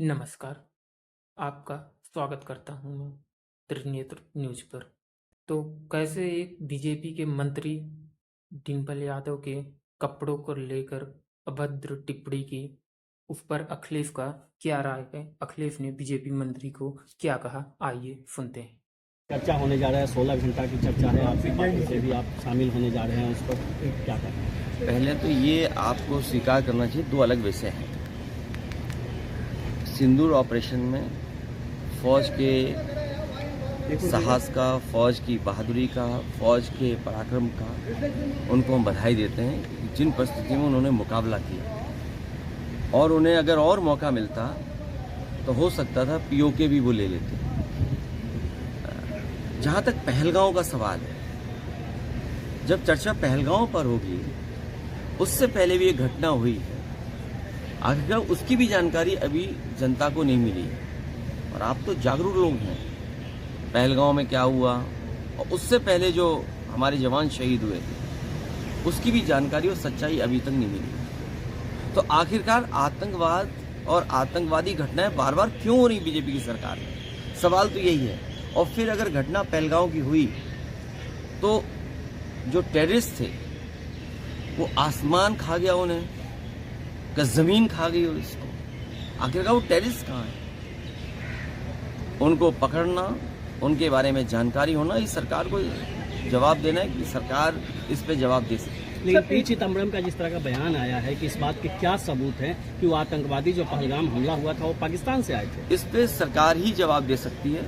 नमस्कार, आपका स्वागत करता हूँ मैं त्रिनेत्र न्यूज़ पर। तो कैसे एक बीजेपी के मंत्री डिम्पल यादव के कपड़ों को लेकर अभद्र टिप्पणी की, उस पर अखिलेश का क्या राय है? अखिलेश ने बीजेपी मंत्री को क्या कहा, आइए सुनते हैं। चर्चा होने जा रहा है, 16 घंटा की चर्चा है, आपकी पार्टी से भी आप शामिल होने जा रहे हैं, उस पर क्या कहें? पहले तो ये आपको स्वीकार करना चाहिए, दो अलग विषय हैं। सिंदूर ऑपरेशन में फौज के साहस का, फौज की बहादुरी का, फौज के पराक्रम का उनको हम बधाई देते हैं। जिन परिस्थितियों में उन्होंने मुकाबला किया, और उन्हें अगर और मौका मिलता तो हो सकता था पीओके भी वो ले लेते। जहाँ तक पहलगांव का सवाल है, जब चर्चा पहलगांव पर होगी, उससे पहले भी एक घटना हुई है, आखिरकार उसकी भी जानकारी अभी जनता को नहीं मिली। और आप तो जागरूक लोग हैं, पहलगांव में क्या हुआ और उससे पहले जो हमारे जवान शहीद हुए थे, उसकी भी जानकारी और सच्चाई अभी तक नहीं मिली। तो आखिरकार आतंकवाद और आतंकवादी घटनाएं बार बार क्यों हो रही बीजेपी की सरकार में? सवाल तो यही है। और फिर अगर घटना पहलगांव की हुई तो जो टेररिस्ट थे वो आसमान खा गया, उन्हें का जमीन खा गई। और इसको आखिरकार वो टेररिस्ट कहाँ है? उनको पकड़ना, उनके बारे में जानकारी होना, इस सरकार को जवाब देना है कि सरकार इस पे जवाब दे सकती है। लेकिन पी चिदम्बरम का जिस तरह का बयान आया है कि इस बात के क्या सबूत हैं कि वो आतंकवादी जो पहलगाम हमला हुआ था वो पाकिस्तान से आए थे? इस पे सरकार ही जवाब दे सकती है,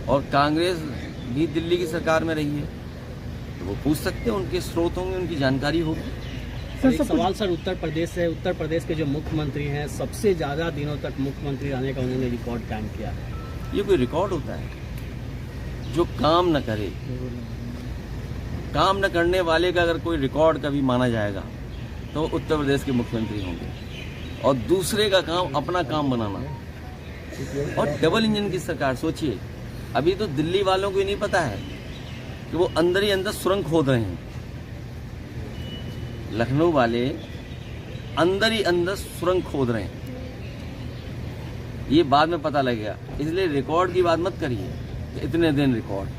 और कांग्रेस भी दिल्ली की सरकार में रही है, तो वो पूछ सकते हैं, उनके स्रोत होंगे, उनकी जानकारी होगी। एक सवाल सर, उत्तर प्रदेश से, उत्तर प्रदेश के जो मुख्यमंत्री हैं, सबसे ज्यादा दिनों तक मुख्यमंत्री रहने का उन्होंने रिकॉर्ड कायम किया है। ये कोई रिकॉर्ड होता है? जो काम न करे, काम न करने वाले का अगर कोई रिकॉर्ड कभी माना जाएगा तो उत्तर प्रदेश के मुख्यमंत्री होंगे। और दूसरे का काम अपना काम बनाना, और डबल इंजन की सरकार। सोचिए, अभी तो दिल्ली वालों को ही नहीं पता है कि वो अंदर ही अंदर सुरंग खोद रहे हैं। लखनऊ वाले अंदर ही अंदर सुरंग खोद रहे हैं, ये बाद में पता लगेगा। इसलिए रिकॉर्ड की बात मत करिए, इतने दिन रिकॉर्ड,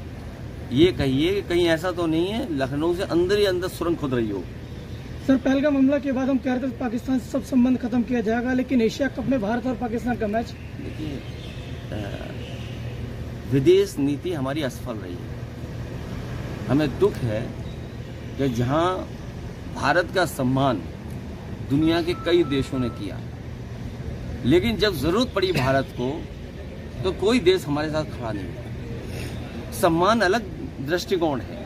ये कहिए कि कहीं ऐसा तो नहीं है लखनऊ से अंदर ही अंदर सुरंग खोद रही हो। सर, पहलगाम हमला के बाद हम कह रहे थे पाकिस्तान से सब संबंध खत्म किया जाएगा, लेकिन एशिया कप में भारत और पाकिस्तान का मैच। देखिए, विदेश नीति हमारी असफल रही है। हमें दुख है कि जहां भारत का सम्मान दुनिया के कई देशों ने किया, लेकिन जब जरूरत पड़ी भारत को तो कोई देश हमारे साथ खड़ा नहीं हुआ। सम्मान अलग दृष्टिकोण है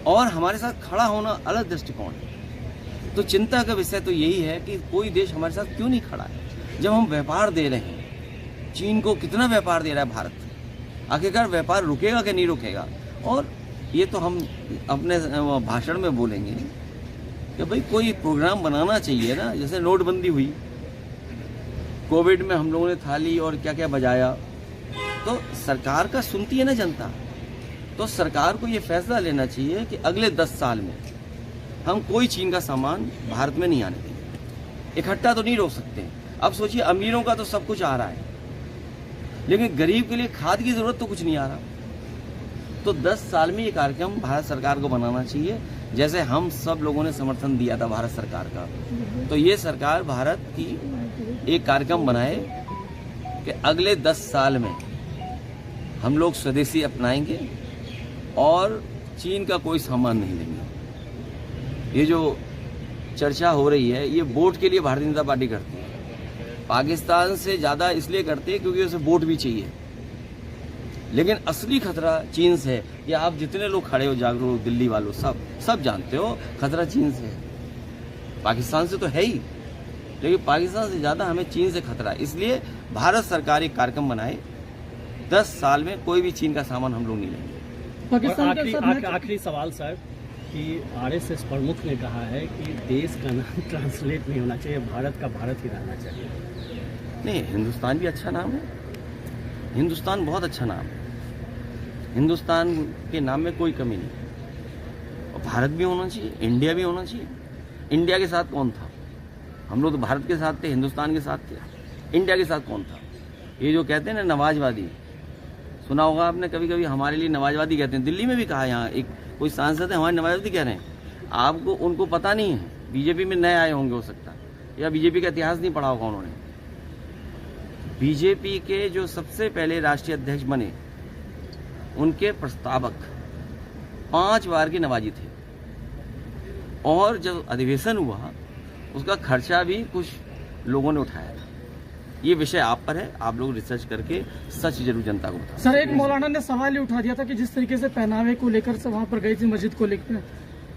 और हमारे साथ खड़ा होना अलग दृष्टिकोण है। तो चिंता का विषय तो यही है कि कोई देश हमारे साथ क्यों नहीं खड़ा है। जब हम व्यापार दे रहे हैं, चीन को कितना व्यापार दे रहा है भारत, आखिरकार व्यापार रुकेगा कि नहीं रुकेगा? और ये तो हम अपने भाषण में बोलेंगे कि भाई कोई प्रोग्राम बनाना चाहिए ना। जैसे नोटबंदी हुई, कोविड में हम लोगों ने थाली और क्या क्या बजाया, तो सरकार का सुनती है ना जनता। तो सरकार को ये फैसला लेना चाहिए कि अगले 10 साल में हम कोई चीन का सामान भारत में नहीं आने देंगे। इकट्ठा तो नहीं रोक सकते। अब सोचिए, अमीरों का तो सब कुछ आ रहा है, लेकिन गरीब के लिए खाद की जरूरत तो कुछ नहीं आ रहा। तो 10 साल में ये कार्यक्रम भारत सरकार को बनाना चाहिए, जैसे हम सब लोगों ने समर्थन दिया था भारत सरकार का। तो ये सरकार भारत की एक कार्यक्रम बनाए कि अगले 10 साल में हम लोग स्वदेशी अपनाएंगे और चीन का कोई सामान नहीं लेंगे। ये जो चर्चा हो रही है, ये वोट के लिए भारतीय जनता पार्टी करती है। पाकिस्तान से ज़्यादा इसलिए करती है क्योंकि उसे वोट भी चाहिए, लेकिन असली खतरा चीन से है। ये आप जितने लोग खड़े हो जागरूक, दिल्ली वालों, सब जानते हो खतरा चीन से है। पाकिस्तान से तो है ही, लेकिन पाकिस्तान से ज़्यादा हमें चीन से खतरा है। इसलिए भारत सरकार एक कार्यक्रम बनाए, 10 साल में कोई भी चीन का सामान हम लोग नहीं लेंगे। आखिरी सवाल सर, कि आरएसएस प्रमुख ने कहा है कि देश का नाम ट्रांसलेट नहीं होना चाहिए, भारत का भारत ही रहना चाहिए। नहीं, हिंदुस्तान भी अच्छा नाम है, हिंदुस्तान बहुत अच्छा नाम है, हिंदुस्तान के नाम में कोई कमी नहीं। और भारत भी होना चाहिए, इंडिया भी होना चाहिए। इंडिया के साथ कौन था? हम लोग तो भारत के साथ थे, हिंदुस्तान के साथ थे। इंडिया के साथ कौन था? ये जो कहते हैं ना नवाजवादी, सुना होगा आपने कभी कभी, हमारे लिए नवाजवादी कहते हैं। दिल्ली में भी कहा, यहाँ एक कोई सांसद है हमारे नवाजवादी कह रहे हैं। आपको उनको पता नहीं है, बीजेपी में नए आए होंगे हो सकता है, या बीजेपी का इतिहास नहीं पढ़ा होगा उन्होंने। बीजेपी के जो सबसे पहले राष्ट्रीय अध्यक्ष बने, उनके प्रस्तावक 5 बार के नवाजी थे, और जब अधिवेशन हुआ उसका खर्चा भी कुछ लोगों ने उठाया था। ये विषय आप पर है, आप लोग रिसर्च करके सच जरूर जनता को बताओ। सर, एक मौलाना ने सवाल ही उठा दिया था कि जिस तरीके से पहनावे को लेकर से वहाँ पर गई थी मस्जिद को लेकर,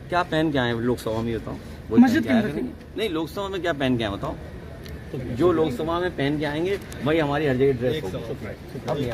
क्या पहन के आए लोकसभा में बताओ? मस्जिद के अंदर नहीं, लोकसभा में क्या पहन के आए बताओ? जो लोकसभा में पहन के आएंगे वही हमारी हर जगह ड्रेस होगी।